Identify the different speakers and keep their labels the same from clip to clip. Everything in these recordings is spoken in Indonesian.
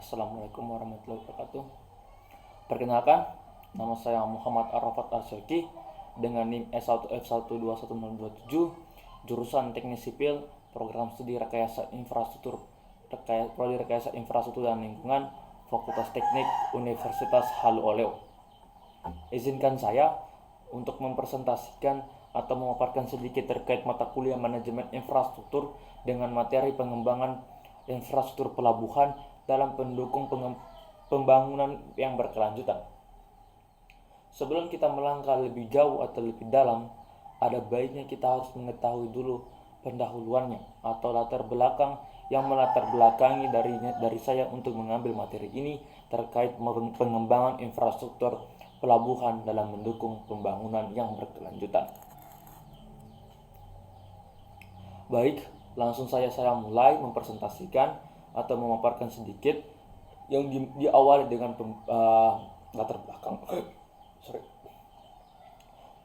Speaker 1: Assalamualaikum warahmatullahi wabarakatuh. Perkenalkan, nama saya Muhammad Arafat Asyaki dengan NIM S1F1210027, jurusan Teknik Sipil, Program Studi Rekayasa Infrastruktur, Prodi Rekayasa Infrastruktur dan Lingkungan, Fakultas Teknik Universitas Halu Oleo. Izinkan saya untuk mempresentasikan atau memaparkan sedikit terkait mata kuliah Manajemen Infrastruktur dengan materi pengembangan infrastruktur pelabuhan dalam pendukung pembangunan yang berkelanjutan. Sebelum kita melangkah lebih jauh atau lebih dalam, ada baiknya kita harus mengetahui dulu pendahuluannya atau latar belakang yang melatar belakangi dari saya untuk mengambil materi ini terkait pengembangan infrastruktur pelabuhan dalam mendukung pembangunan yang berkelanjutan. Baik, langsung saya mulai mempresentasikan atau memaparkan sedikit yang diawali dengan latar belakang.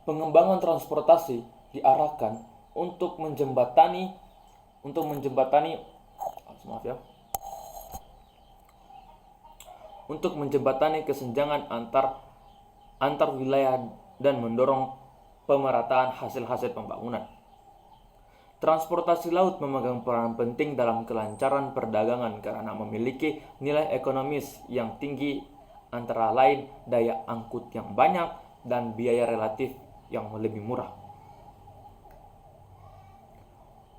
Speaker 1: Pengembangan transportasi diarahkan untuk menjembatani kesenjangan antar wilayah dan mendorong pemerataan hasil-hasil pembangunan. Transportasi laut memegang peran penting dalam kelancaran perdagangan karena memiliki nilai ekonomis yang tinggi, antara lain daya angkut yang banyak dan biaya relatif yang lebih murah.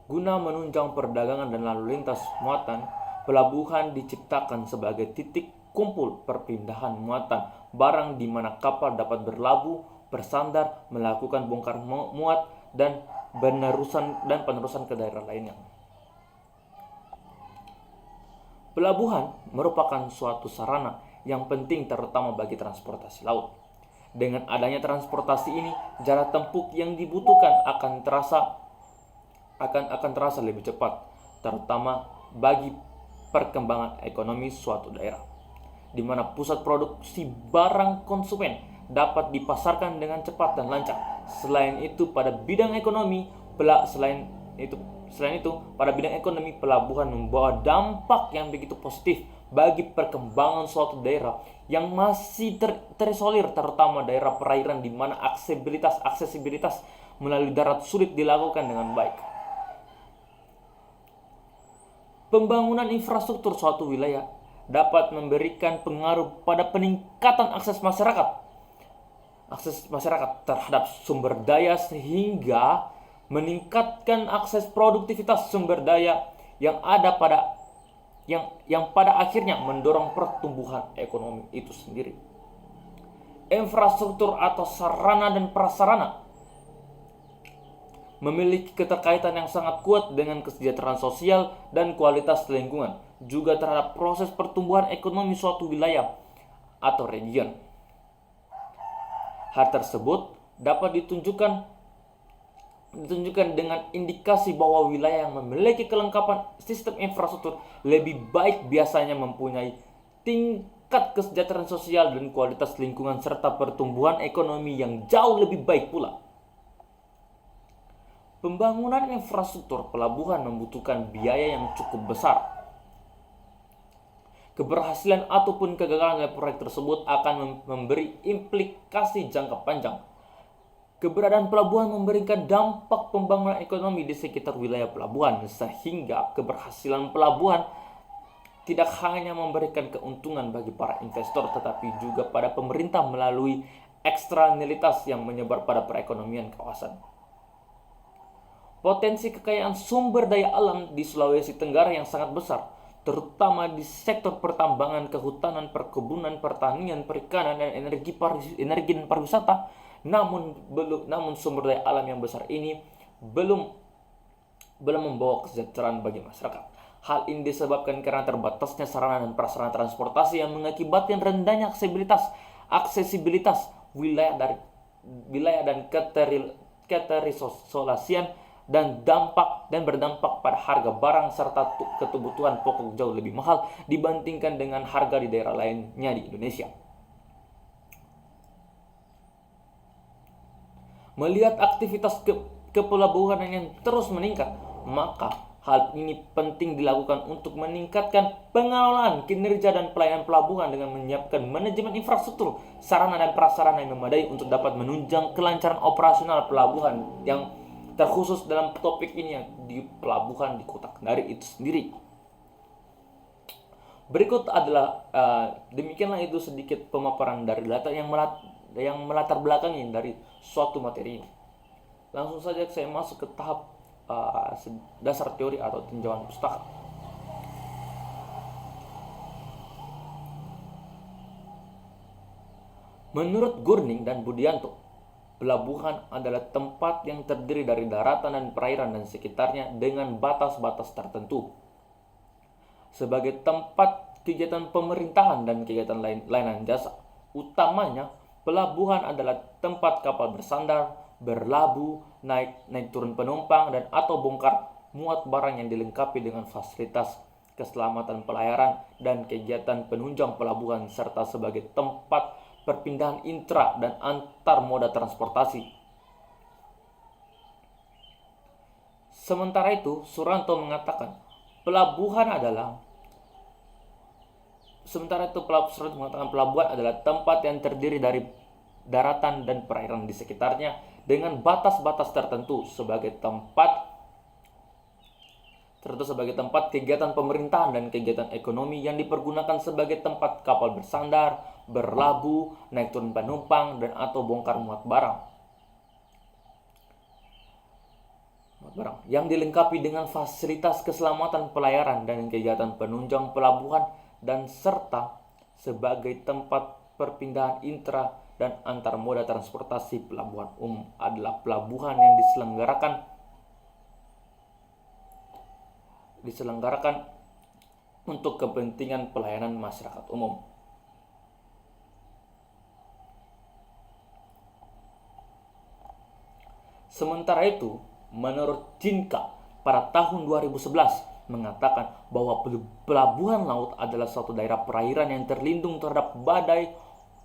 Speaker 1: Guna menunjang perdagangan dan lalu lintas muatan, pelabuhan diciptakan sebagai titik kumpul perpindahan muatan barang di mana kapal dapat berlabuh, bersandar, melakukan bongkar muat dan penerusan ke daerah lainnya. Pelabuhan merupakan suatu sarana yang penting terutama bagi transportasi laut. Dengan adanya transportasi ini, jarak tempuh yang dibutuhkan akan terasa lebih cepat, terutama bagi perkembangan ekonomi suatu daerah, di mana pusat produksi barang konsumen dapat dipasarkan dengan cepat dan lancar. Selain itu, pada bidang ekonomi, pelabuhan membawa dampak yang begitu positif bagi perkembangan suatu daerah yang masih terisolir, terutama daerah perairan di mana aksesibilitas melalui darat sulit dilakukan dengan baik. Pembangunan infrastruktur suatu wilayah dapat memberikan pengaruh pada peningkatan akses masyarakat terhadap sumber daya sehingga meningkatkan akses produktivitas sumber daya yang pada akhirnya mendorong pertumbuhan ekonomi itu sendiri. Infrastruktur atau sarana dan prasarana memiliki keterkaitan yang sangat kuat dengan kesejahteraan sosial dan kualitas lingkungan, juga terhadap proses pertumbuhan ekonomi suatu wilayah atau region. Hal tersebut dapat ditunjukkan dengan indikasi bahwa wilayah yang memiliki kelengkapan sistem infrastruktur lebih baik biasanya mempunyai tingkat kesejahteraan sosial dan kualitas lingkungan serta pertumbuhan ekonomi yang jauh lebih baik pula. Pembangunan infrastruktur pelabuhan membutuhkan biaya yang cukup besar. Keberhasilan ataupun kegagalan dari proyek tersebut akan memberi implikasi jangka panjang. Keberadaan pelabuhan memberikan dampak pembangunan ekonomi di sekitar wilayah pelabuhan, sehingga keberhasilan pelabuhan tidak hanya memberikan keuntungan bagi para investor, tetapi juga pada pemerintah melalui eksternalitas yang menyebar pada perekonomian kawasan. Potensi kekayaan sumber daya alam di Sulawesi Tenggara yang sangat besar, terutama di sektor pertambangan, kehutanan, perkebunan, pertanian, perikanan, dan energi dan pariwisata. Namun sumber daya alam yang besar ini belum membawa kesejahteraan bagi masyarakat. Hal ini disebabkan karena terbatasnya sarana dan prasarana transportasi yang mengakibatkan rendahnya aksesibilitas wilayah dan keterisolasian dan berdampak pada harga barang serta kebutuhan pokok jauh lebih mahal dibandingkan dengan harga di daerah lainnya di Indonesia. Melihat aktivitas kepelabuhan yang terus meningkat, maka Hal ini penting dilakukan untuk meningkatkan pengelolaan kinerja dan pelayanan pelabuhan dengan menyiapkan manajemen infrastruktur, sarana dan prasarana yang memadai untuk dapat menunjang kelancaran operasional pelabuhan yang terkhusus dalam topik ini di pelabuhan di Kota Kendari itu sendiri. Berikut adalah demikianlah itu sedikit pemaparan dari data yang melatar belakangi dari suatu materi ini. Langsung saja saya masuk ke tahap dasar teori atau tinjauan pustaka. Menurut Gurning dan Budianto, pelabuhan adalah tempat yang terdiri dari daratan dan perairan dan sekitarnya dengan batas-batas tertentu. Sebagai tempat kegiatan pemerintahan dan kegiatan layanan jasa, utamanya pelabuhan adalah tempat kapal bersandar, berlabuh, naik turun penumpang dan atau bongkar muat barang yang dilengkapi dengan fasilitas keselamatan pelayaran dan kegiatan penunjang pelabuhan serta sebagai tempat perpindahan intra dan antar moda transportasi. Sementara itu, Suranto mengatakan pelabuhan adalah tempat yang terdiri dari daratan dan perairan di sekitarnya dengan batas-batas tertentu sebagai tempat kegiatan pemerintahan dan kegiatan ekonomi yang dipergunakan sebagai tempat kapal bersandar, berlabuh, naik turun penumpang dan atau bongkar muat barang yang dilengkapi dengan fasilitas keselamatan pelayaran dan kegiatan penunjang pelabuhan dan serta sebagai tempat perpindahan intra dan antar moda transportasi. Pelabuhan umum adalah pelabuhan yang diselenggarakan untuk kepentingan pelayanan masyarakat umum. Sementara itu, menurut Jinka pada tahun 2011 mengatakan bahwa pelabuhan laut adalah suatu daerah perairan yang terlindung terhadap badai,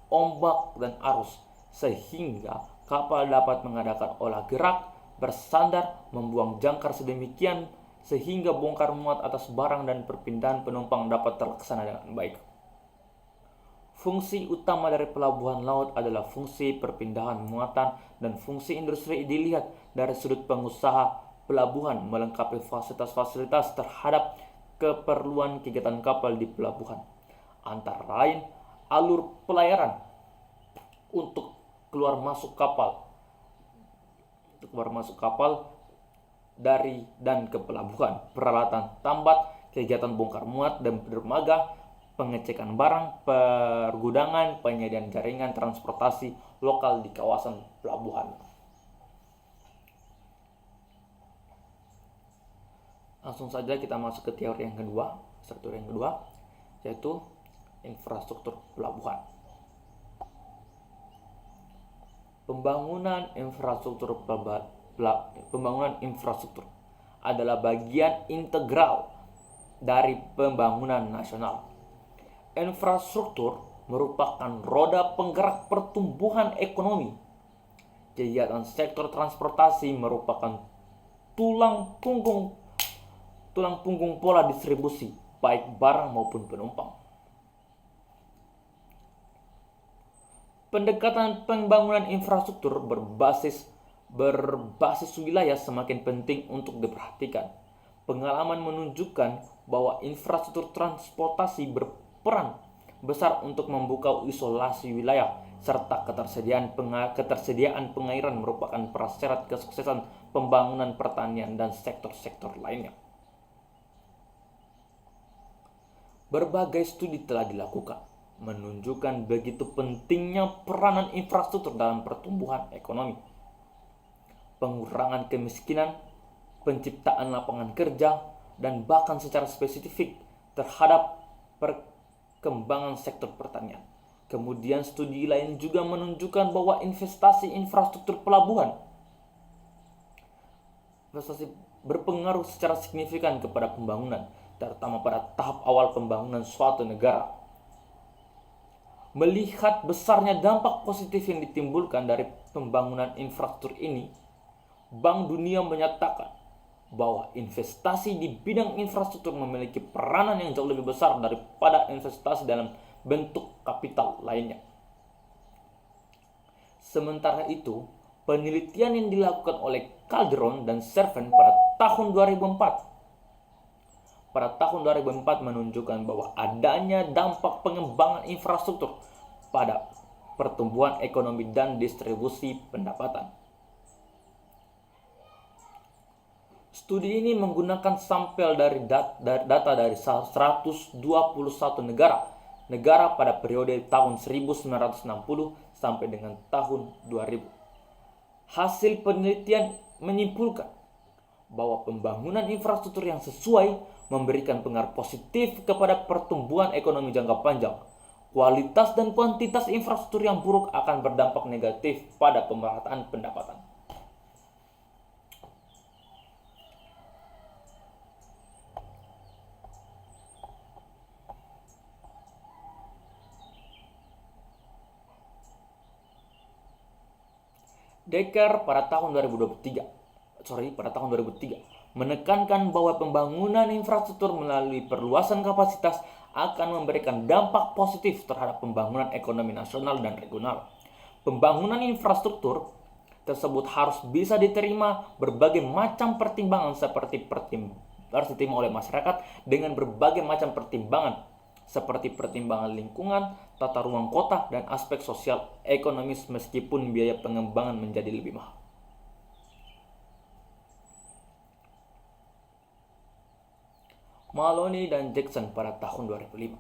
Speaker 1: ombak, dan arus, sehingga kapal dapat mengadakan olah gerak, bersandar, membuang jangkar sedemikian sehingga bongkar muat atas barang dan perpindahan penumpang dapat terlaksana dengan baik. Fungsi utama dari pelabuhan laut adalah fungsi perpindahan muatan dan fungsi industri dilihat dari sudut pengusaha pelabuhan melengkapi fasilitas-fasilitas terhadap keperluan kegiatan kapal di pelabuhan. Antara lain, alur pelayaran untuk keluar masuk kapal dari dan ke pelabuhan, peralatan tambat, kegiatan bongkar muat dan dermaga, pengecekan barang, pergudangan, penyediaan jaringan transportasi lokal di kawasan pelabuhan. Langsung saja kita masuk ke teori yang kedua, yaitu infrastruktur pelabuhan. Pembangunan infrastruktur adalah bagian integral dari pembangunan nasional. Infrastruktur merupakan roda penggerak pertumbuhan ekonomi. Kegiatan sektor transportasi merupakan tulang punggung pola distribusi baik barang maupun penumpang. Pendekatan pembangunan infrastruktur berbasis wilayah semakin penting untuk diperhatikan. Pengalaman menunjukkan bahwa infrastruktur transportasi berperan besar untuk membuka isolasi wilayah serta ketersediaan pengairan merupakan prasyarat kesuksesan pembangunan pertanian dan sektor-sektor lainnya. Berbagai studi telah dilakukan menunjukkan begitu pentingnya peranan infrastruktur dalam pertumbuhan ekonomi, pengurangan kemiskinan, penciptaan lapangan kerja, dan bahkan secara spesifik terhadap perkembangan sektor pertanian. Kemudian studi lain juga menunjukkan bahwa investasi infrastruktur pelabuhan berpengaruh secara signifikan kepada pembangunan, terutama pada tahap awal pembangunan suatu negara. Melihat besarnya dampak positif yang ditimbulkan dari pembangunan infrastruktur ini, Bank Dunia menyatakan bahwa investasi di bidang infrastruktur memiliki peranan yang jauh lebih besar daripada investasi dalam bentuk kapital lainnya. Sementara itu, penelitian yang dilakukan oleh Calderon dan Servan pada tahun 2004 menunjukkan bahwa adanya dampak pengembangan infrastruktur pada pertumbuhan ekonomi dan distribusi pendapatan. Studi ini menggunakan sampel dari data dari 121 negara pada periode tahun 1960 sampai dengan tahun 2000. Hasil penelitian menyimpulkan bahwa pembangunan infrastruktur yang sesuai memberikan pengaruh positif kepada pertumbuhan ekonomi jangka panjang. Kualitas dan kuantitas infrastruktur yang buruk akan berdampak negatif pada pemerataan pendapatan. Dekker pada tahun 2003 menekankan bahwa pembangunan infrastruktur melalui perluasan kapasitas akan memberikan dampak positif terhadap pembangunan ekonomi nasional dan regional. Pembangunan infrastruktur tersebut harus bisa diterima berbagai macam pertimbangan harus diterima oleh masyarakat dengan berbagai macam pertimbangan seperti pertimbangan lingkungan, tata ruang kota, dan aspek sosial ekonomis meskipun biaya pengembangan menjadi lebih mahal. Maloney dan Jackson pada tahun 2005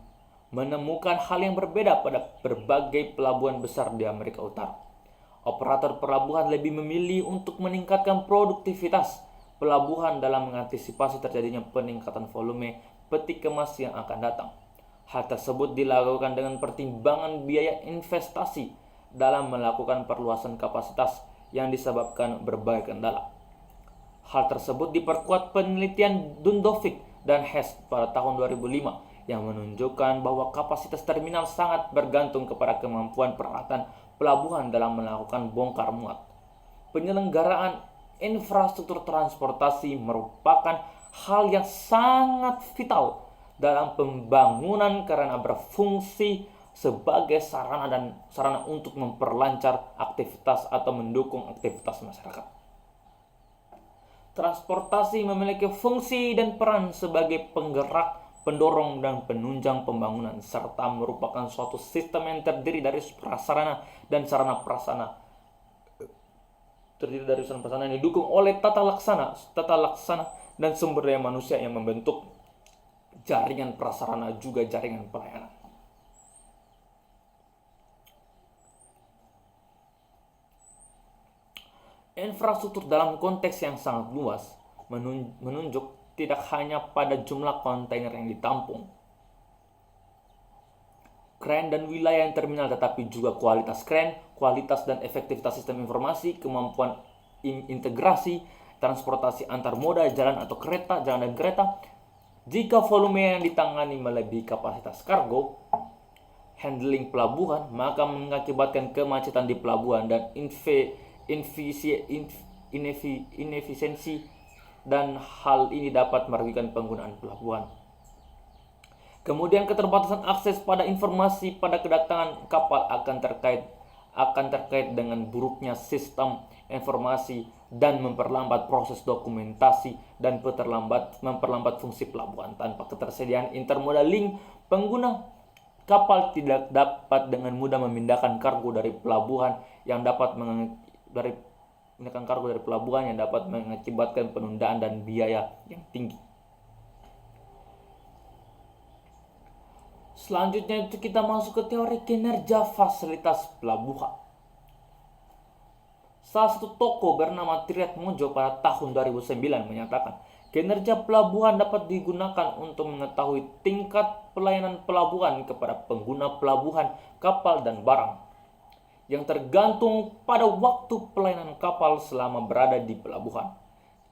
Speaker 1: menemukan hal yang berbeda pada berbagai pelabuhan besar di Amerika Utara. Operator pelabuhan lebih memilih untuk meningkatkan produktivitas pelabuhan dalam mengantisipasi terjadinya peningkatan volume peti kemas yang akan datang. Hal tersebut dilakukan dengan pertimbangan biaya investasi dalam melakukan perluasan kapasitas yang disebabkan berbagai kendala. Hal tersebut diperkuat penelitian Dundovic dan Hess pada tahun 2005 yang menunjukkan bahwa kapasitas terminal sangat bergantung kepada kemampuan peralatan pelabuhan dalam melakukan bongkar muat. Penyelenggaraan infrastruktur transportasi merupakan hal yang sangat vital dalam pembangunan karena berfungsi sebagai sarana untuk memperlancar aktivitas atau mendukung aktivitas masyarakat. Transportasi memiliki fungsi dan peran sebagai penggerak, pendorong, dan penunjang pembangunan serta merupakan suatu sistem yang terdiri dari prasarana dan sarana prasarana yang didukung oleh tata laksana dan sumber daya manusia yang membentuk jaringan prasarana juga jaringan pelayanan. Infrastruktur dalam konteks yang sangat luas menunjuk tidak hanya pada jumlah kontainer yang ditampung, kren dan wilayah yang terminal, tetapi juga kualitas kren, kualitas dan efektivitas sistem informasi, kemampuan integrasi, transportasi antar moda, jalan dan kereta. Jika volume yang ditangani melebihi kapasitas kargo, handling pelabuhan, maka mengakibatkan kemacetan di pelabuhan dan inefisiensi, dan hal ini dapat merugikan penggunaan pelabuhan. Kemudian keterbatasan akses pada informasi pada kedatangan kapal akan terkait dengan buruknya sistem informasi dan memperlambat proses dokumentasi dan memperlambat fungsi pelabuhan. Tanpa ketersediaan intermodal link, pengguna kapal tidak dapat dengan mudah memindahkan kargo dari pelabuhan yang dapat mengakibatkan penundaan dan biaya yang tinggi. Selanjutnya itu kita masuk ke teori kinerja fasilitas pelabuhan. Salah satu tokoh bernama Triad Mojo pada tahun 2009 menyatakan, kinerja pelabuhan dapat digunakan untuk mengetahui tingkat pelayanan pelabuhan kepada pengguna pelabuhan, kapal, dan barang, yang tergantung pada waktu pelayanan kapal selama berada di pelabuhan.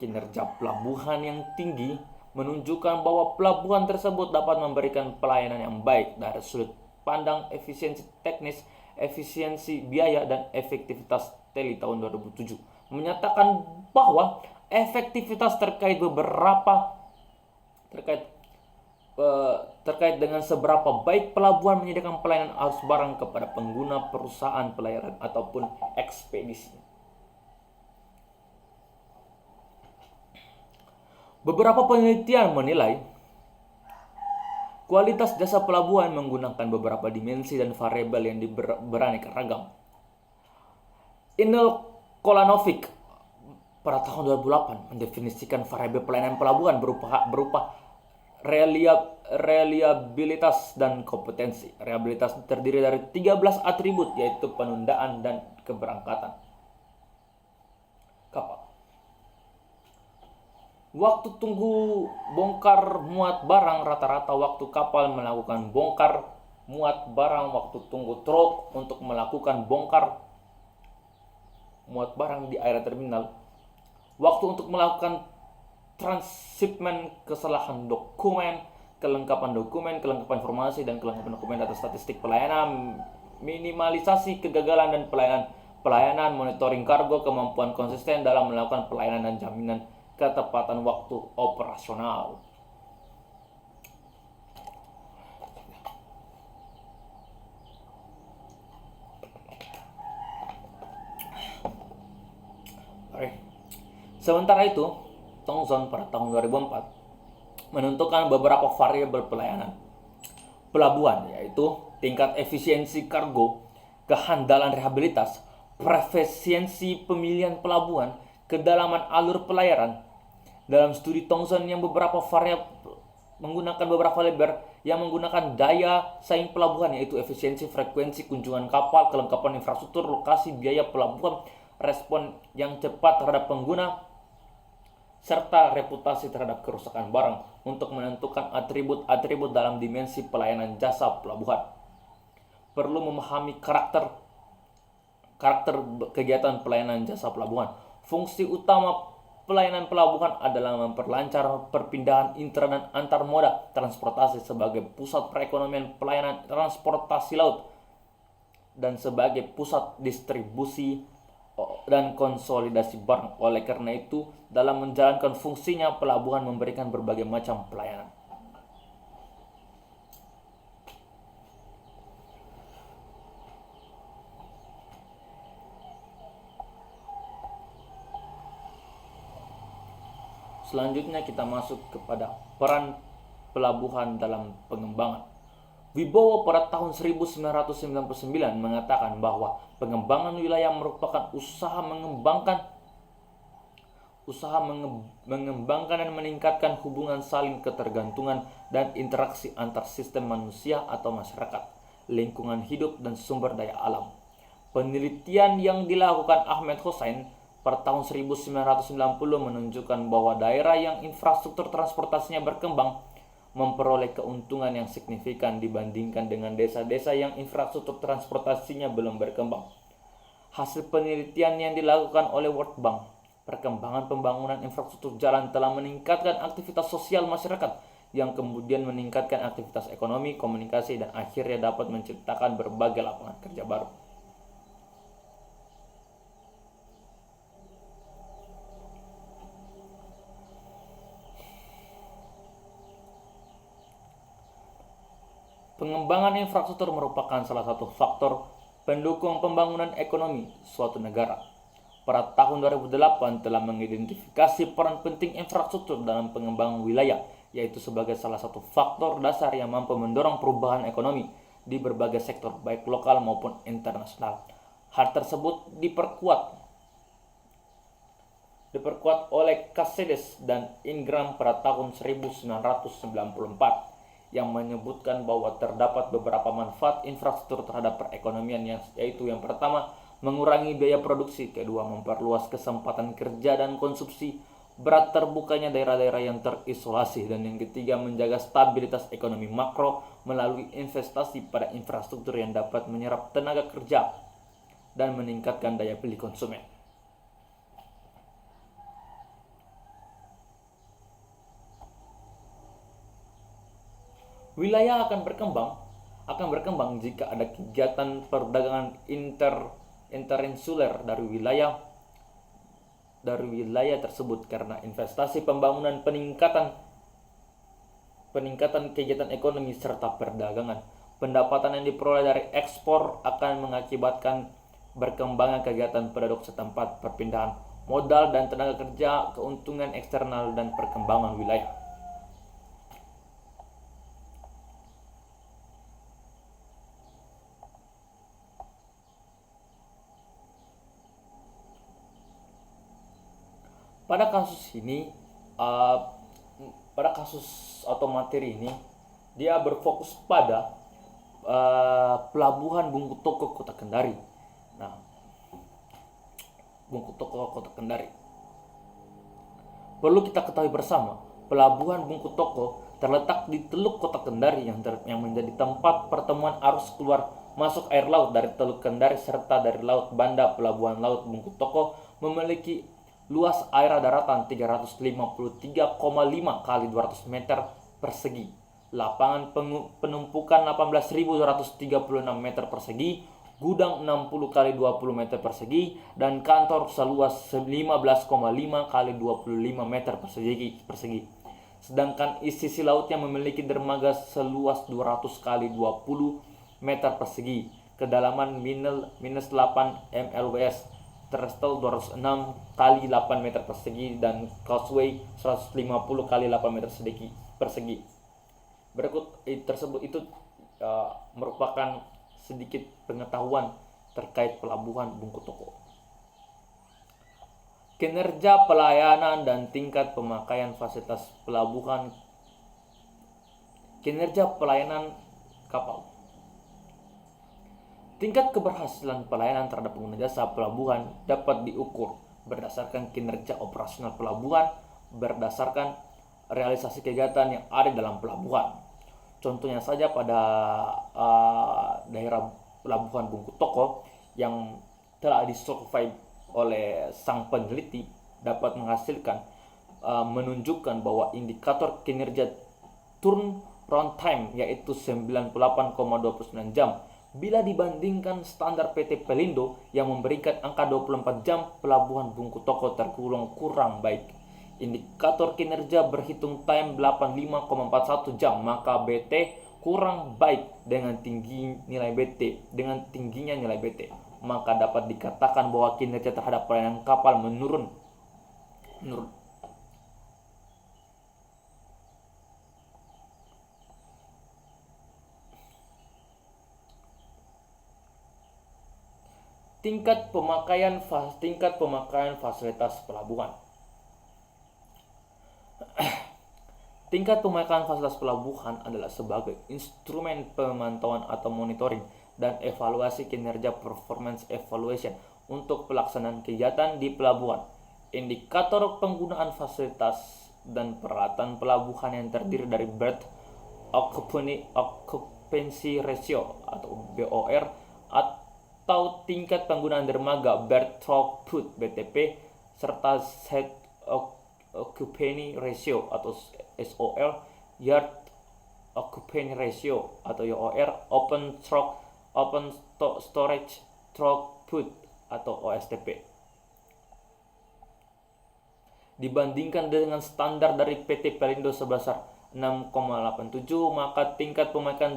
Speaker 1: Kinerja pelabuhan yang tinggi menunjukkan bahwa pelabuhan tersebut dapat memberikan pelayanan yang baik dari sudut pandang efisiensi teknis, efisiensi biaya, dan efektivitas. Teli tahun 2007 menyatakan bahwa efektivitas terkait dengan seberapa baik pelabuhan menyediakan pelayanan arus barang kepada pengguna perusahaan pelayaran ataupun ekspedisi. Beberapa penelitian menilai kualitas jasa pelabuhan menggunakan beberapa dimensi dan variabel yang beraneka ragam. Inel Kolanovic pada tahun 2008 mendefinisikan variabel pelayanan pelabuhan berupa reliabilitas dan kompetensi. Reliabilitas terdiri dari 13 atribut, yaitu penundaan dan keberangkatan kapal, waktu tunggu bongkar muat barang, rata-rata waktu kapal melakukan bongkar muat barang, waktu tunggu truk untuk melakukan bongkar muat barang di area terminal, waktu untuk melakukan transshipment, kesalahan dokumen, kelengkapan informasi, dan kelengkapan dokumen data statistik pelayanan, minimalisasi kegagalan dan pelayanan, monitoring kargo, kemampuan konsisten dalam melakukan pelayanan dan jaminan ketepatan waktu operasional. Sementara itu, Thomson pada tahun 2004 menentukan beberapa variabel pelayanan pelabuhan, yaitu tingkat efisiensi kargo, kehandalan rehabilitas, prefisiensi pemilihan pelabuhan, kedalaman alur pelayaran. Dalam studi Thomson yang menggunakan beberapa variabel yang menggunakan daya saing pelabuhan, yaitu efisiensi, frekuensi kunjungan kapal, kelengkapan infrastruktur, lokasi, biaya pelabuhan, respon yang cepat terhadap pengguna, serta reputasi terhadap kerusakan barang untuk menentukan atribut-atribut dalam dimensi pelayanan jasa pelabuhan. Perlu memahami karakter kegiatan pelayanan jasa pelabuhan. Fungsi utama pelayanan pelabuhan adalah memperlancar perpindahan intra dan antar moda transportasi sebagai pusat perekonomian pelayanan transportasi laut dan sebagai pusat distribusi dan konsolidasi barang. Oleh karena itu, dalam menjalankan fungsinya, pelabuhan memberikan berbagai macam pelayanan. Selanjutnya kita masuk kepada peran pelabuhan dalam pengembangan. Wibowo pada tahun 1999 mengatakan bahwa pengembangan wilayah merupakan usaha mengembangkan dan meningkatkan hubungan saling ketergantungan dan interaksi antar sistem manusia atau masyarakat, lingkungan hidup, dan sumber daya alam. Penelitian yang dilakukan Ahmed Hossein pada tahun 1990 menunjukkan bahwa daerah yang infrastruktur transportasinya berkembang memperoleh keuntungan yang signifikan dibandingkan dengan desa-desa yang infrastruktur transportasinya belum berkembang. Hasil penelitian yang dilakukan oleh World Bank, perkembangan pembangunan infrastruktur jalan telah meningkatkan aktivitas sosial masyarakat yang kemudian meningkatkan aktivitas ekonomi, komunikasi, dan akhirnya dapat menciptakan berbagai lapangan kerja baru. Pengembangan infrastruktur merupakan salah satu faktor pendukung pembangunan ekonomi suatu negara. Pada tahun 2008 telah mengidentifikasi peran penting infrastruktur dalam pengembangan wilayah, yaitu sebagai salah satu faktor dasar yang mampu mendorong perubahan ekonomi di berbagai sektor, baik lokal maupun internasional. Hal tersebut diperkuat oleh Caceres dan Ingram pada tahun 1994. Yang menyebutkan bahwa terdapat beberapa manfaat infrastruktur terhadap perekonomian, yaitu yang pertama, mengurangi biaya produksi, kedua, memperluas kesempatan kerja dan konsumsi, berat terbukanya daerah-daerah yang terisolasi, dan yang ketiga, menjaga stabilitas ekonomi makro melalui investasi pada infrastruktur yang dapat menyerap tenaga kerja dan meningkatkan daya beli konsumen. Wilayah akan berkembang jika ada kegiatan perdagangan interinsuler dari wilayah tersebut karena investasi pembangunan, peningkatan kegiatan ekonomi serta perdagangan. Pendapatan yang diperoleh dari ekspor akan mengakibatkan berkembangnya kegiatan penduduk setempat, perpindahan modal dan tenaga kerja, keuntungan eksternal dan perkembangan wilayah. Pada kasus ini, pada kasus atau materi ini, dia berfokus pada pelabuhan Bungku Toko Kota Kendari. Nah, Bungku Toko Kota Kendari. Perlu kita ketahui bersama, pelabuhan Bungku Toko terletak di Teluk Kota Kendari yang menjadi tempat pertemuan arus keluar masuk air laut dari Teluk Kendari serta dari Laut Banda. Pelabuhan Laut Bungku Toko memiliki luas area daratan 353,5 kali 200 meter persegi, lapangan penumpukan 18.236 meter persegi, gudang 60 kali 20 meter persegi, dan kantor seluas 15,5 kali 25 meter persegi. Sedangkan sisi lautnya memiliki dermaga seluas 200 kali 20 meter persegi, kedalaman minus 8 mlws, terrestrial 206 kali 8 meter persegi, dan causeway 150 kali 8 meter persegi. Berikut tersebut itu merupakan sedikit pengetahuan terkait pelabuhan Bungku Toko. Kinerja pelayanan dan tingkat pemakaian fasilitas pelabuhan. Kinerja pelayanan kapal. Tingkat keberhasilan pelayanan terhadap pengguna jasa pelabuhan dapat diukur berdasarkan kinerja operasional pelabuhan, berdasarkan realisasi kegiatan yang ada dalam pelabuhan. Contohnya saja pada daerah pelabuhan Bungku Toko yang telah disurvei oleh sang peneliti dapat menunjukkan bahwa indikator kinerja turnaround time yaitu 98,29 jam. Bila dibandingkan standar PT Pelindo yang memberikan angka 24 jam, pelabuhan Bungku Toko tergolong kurang baik. Indikator kinerja berhitung time 85,41 jam, maka BT kurang baik dengan tingginya nilai BT. Maka dapat dikatakan bahwa kinerja terhadap pelayanan kapal menurun. Tingkat pemakaian fasilitas pelabuhan. Tingkat pemakaian fasilitas pelabuhan adalah sebagai instrumen pemantauan atau monitoring dan evaluasi kinerja performance evaluation untuk pelaksanaan kegiatan di pelabuhan. Indikator penggunaan fasilitas dan peralatan pelabuhan yang terdiri dari berth occupancy ratio atau BOR atau tingkat penggunaan dermaga berth throughput BTP serta set occupancy ratio atau SOR, yard occupancy ratio atau YOR, open storage throughput atau OSTP. Dibandingkan dengan standar dari PT Pelindo sebesar 6,87, maka tingkat pemakaian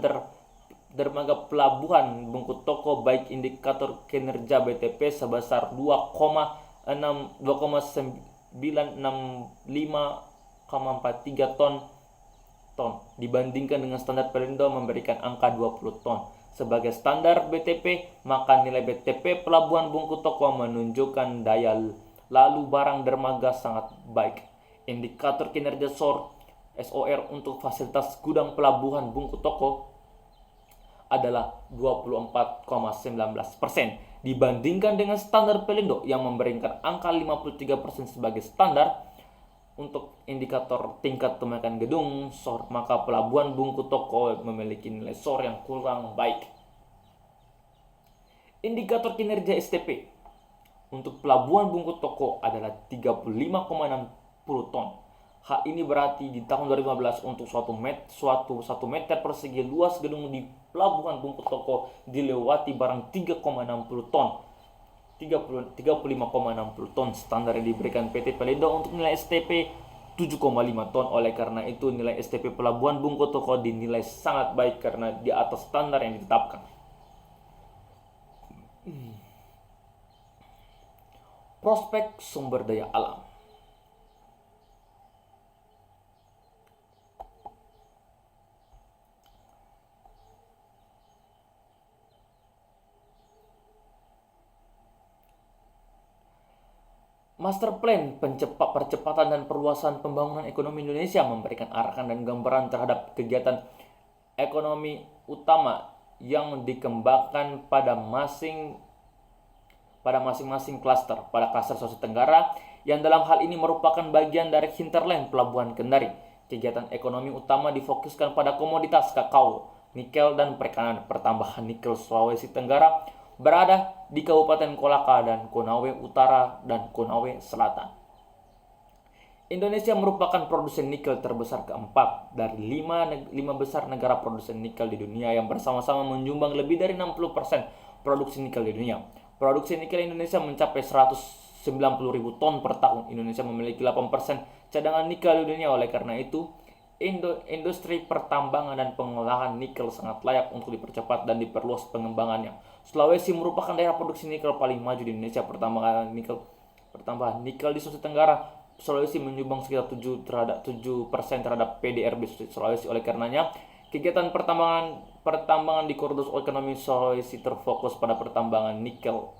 Speaker 1: dermaga pelabuhan Bungku Toko baik indikator kinerja BTP sebesar 2,965,43 ton dibandingkan dengan standar Pelindo memberikan angka 20 ton. Sebagai standar BTP, maka nilai BTP pelabuhan Bungku Toko menunjukkan daya lalu barang dermaga sangat baik. Indikator kinerja SOR untuk fasilitas gudang pelabuhan Bungku Toko adalah 24,19% dibandingkan dengan standar Pelindo yang memberikan angka 53% sebagai standar. Untuk indikator tingkat pemakaian gedung SOR, maka pelabuhan Bungku Toko memiliki nilai SOR yang kurang baik. Indikator kinerja STP untuk pelabuhan Bungku Toko adalah 35,60 ton. Hal ini berarti di tahun 2015 untuk 1 meter persegi luas gedung di pelabuhan Bungku Toko dilewati barang 3,60 ton. 35,60 ton. Standar yang diberikan PT Pelindo untuk nilai STP 7,5 ton. Oleh karena itu nilai STP Pelabuhan Bungku Toko dinilai sangat baik karena di atas standar yang ditetapkan. Prospek sumber daya alam. Master Plan Percepatan dan Perluasan Pembangunan Ekonomi Indonesia memberikan arahan dan gambaran terhadap kegiatan ekonomi utama yang dikembangkan pada masing-masing klaster. Pada klaster Sulawesi Tenggara, yang dalam hal ini merupakan bagian dari hinterland Pelabuhan Kendari, kegiatan ekonomi utama difokuskan pada komoditas kakao, nikel, dan perikanan. Pertambangan nikel Sulawesi Tenggara berada di Kabupaten Kolaka dan Konawe Utara dan Konawe Selatan. Indonesia merupakan produsen nikel terbesar keempat dari lima besar negara produsen nikel di dunia yang bersama-sama menyumbang lebih dari 60% produksi nikel di dunia. Produksi nikel Indonesia mencapai 190.000 ton per tahun. Indonesia memiliki 8% cadangan nikel di dunia. Oleh karena itu, industri pertambangan dan pengolahan nikel sangat layak untuk dipercepat dan diperluas pengembangannya. Sulawesi merupakan daerah produksi nikel paling maju di Indonesia. Pertambangan nikel di Sulawesi Tenggara, Sulawesi menyumbang sekitar 7% terhadap PDRB Sulawesi. Oleh karenanya, kegiatan pertambangan di koridor ekonomi Sulawesi terfokus pada pertambangan nikel.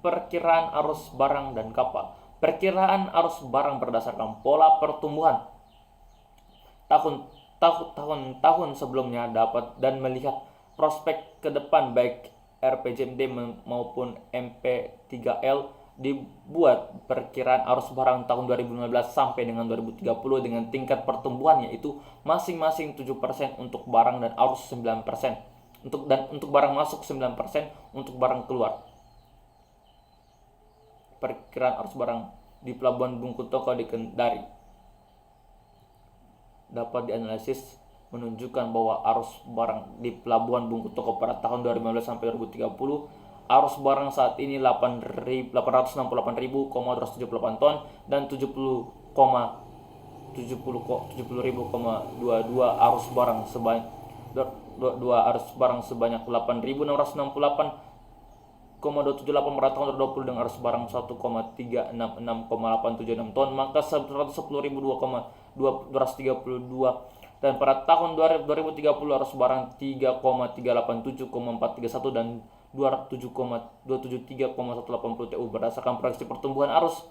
Speaker 1: Perkiraan arus barang dan kapal. Perkiraan arus barang berdasarkan pola pertumbuhan tahun sebelumnya dapat dan melihat prospek ke depan baik RPJMD maupun MP3L dibuat perkiraan arus barang tahun 2015 sampai dengan 2030 dengan tingkat pertumbuhan yaitu masing-masing 7% untuk barang dan arus 9%. Untuk barang masuk 9%, untuk barang keluar. Perkiraan arus barang di Pelabuhan Bungku Toko di Kendari dapat dianalisis menunjukkan bahwa arus barang di Pelabuhan Bungku Toko pada tahun 2015 sampai 2030 arus barang saat ini 868.278 ton dan 70.022 arus barang sebanyak 8.668,278 pada tahun 2020 dengan arus barang 1,366,876 ton, maka 110.232 dan pada tahun 2030 arus barang 3,387,431 dan 207,273,180 TU. Berdasarkan proyeksi pertumbuhan arus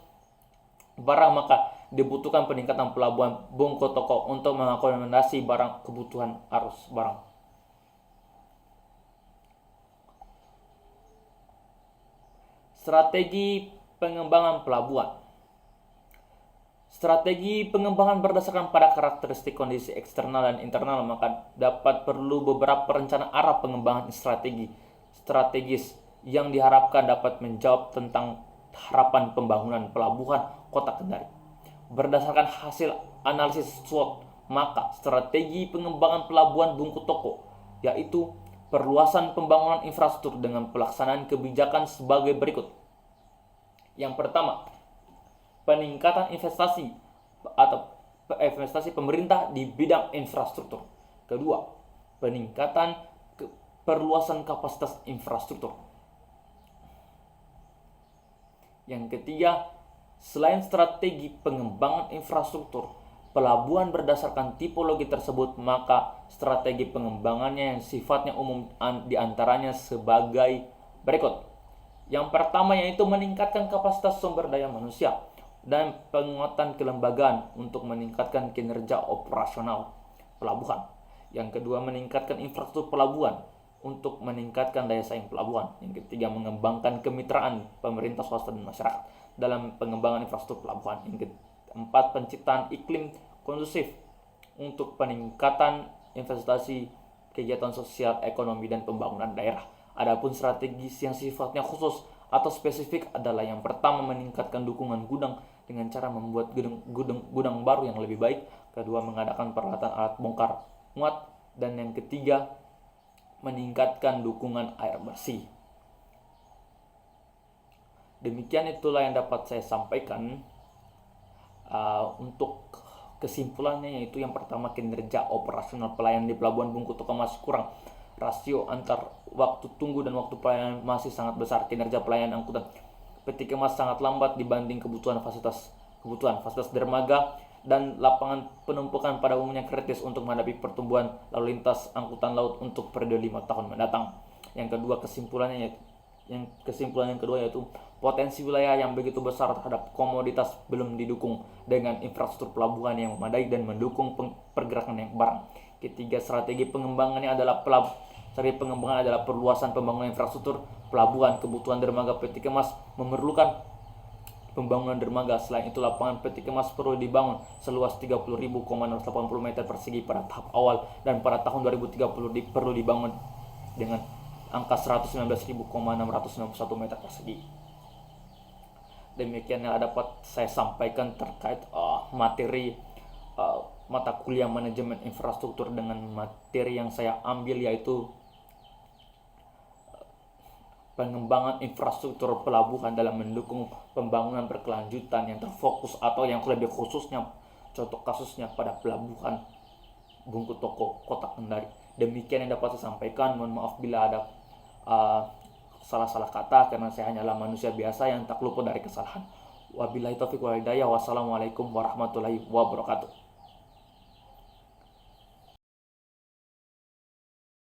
Speaker 1: barang, maka dibutuhkan peningkatan Pelabuhan Bungku Toko untuk mengakomodasi kebutuhan arus barang. Strategi pengembangan pelabuhan. Strategi pengembangan berdasarkan pada karakteristik kondisi eksternal dan internal, maka dapat perlu beberapa rencana arah pengembangan strategis yang diharapkan dapat menjawab tentang harapan pembangunan pelabuhan Kota Kendari. Berdasarkan hasil analisis SWOT, maka strategi pengembangan pelabuhan Bungku Toko yaitu perluasan pembangunan infrastruktur dengan pelaksanaan kebijakan sebagai berikut. Yang pertama, peningkatan investasi pemerintah di bidang infrastruktur. Kedua, peningkatan perluasan kapasitas infrastruktur. Yang ketiga, selain strategi pengembangan infrastruktur pelabuhan berdasarkan tipologi tersebut, maka strategi pengembangannya yang sifatnya umum diantaranya sebagai berikut. Yang pertama yaitu meningkatkan kapasitas sumber daya manusia dan penguatan kelembagaan untuk meningkatkan kinerja operasional pelabuhan. Yang kedua, meningkatkan infrastruktur pelabuhan untuk meningkatkan daya saing pelabuhan. Yang ketiga, mengembangkan kemitraan pemerintah, swasta, dan masyarakat dalam pengembangan infrastruktur pelabuhan. Yang keempat, penciptaan iklim kondusif untuk peningkatan investasi, kegiatan sosial, ekonomi, dan pembangunan daerah. Adapun strategis yang sifatnya khusus atau spesifik adalah yang pertama, meningkatkan dukungan gudang dengan cara membuat gudang baru yang lebih baik. Kedua, mengadakan peralatan alat bongkar muat Dan yang ketiga, meningkatkan dukungan air bersih. Demikian itulah yang dapat saya sampaikan. Untuk kesimpulannya, yaitu yang pertama, kinerja operasional pelayanan di Pelabuhan Bungku Toko masih kurang. Rasio antar waktu tunggu dan waktu pelayanan masih sangat besar. Kinerja pelayanan angkutan peti kemas sangat lambat dibanding kebutuhan fasilitas dermaga dan lapangan penumpukan pada umumnya kritis untuk menghadapi pertumbuhan lalu lintas angkutan laut untuk periode 5 tahun mendatang. Yang kedua, kesimpulan yang kedua yaitu potensi wilayah yang begitu besar terhadap komoditas belum didukung dengan infrastruktur pelabuhan yang memadai dan mendukung pergerakan yang barang. Ketiga, strategi pengembangan adalah perluasan pembangunan infrastruktur pelabuhan. Kebutuhan dermaga peti kemas memerlukan pembangunan dermaga. Selain itu, lapangan peti kemas perlu dibangun seluas 30.680 meter persegi pada tahap awal, dan pada tahun 2030 perlu dibangun dengan angka 119.691 meter persegi. Demikian yang dapat saya sampaikan terkait materi mata kuliah manajemen infrastruktur dengan materi yang saya ambil, yaitu pengembangan infrastruktur pelabuhan dalam mendukung pembangunan berkelanjutan yang terfokus, atau yang lebih khususnya contoh kasusnya pada Pelabuhan Bungku Toko Kota Kendari. Demikian yang dapat saya sampaikan. Mohon maaf bila ada salah-salah kata, karena saya hanyalah manusia biasa yang tak luput dari kesalahan. Wabillahi taufiq wal hidayah. Wassalamualaikum warahmatullahi wabarakatuh.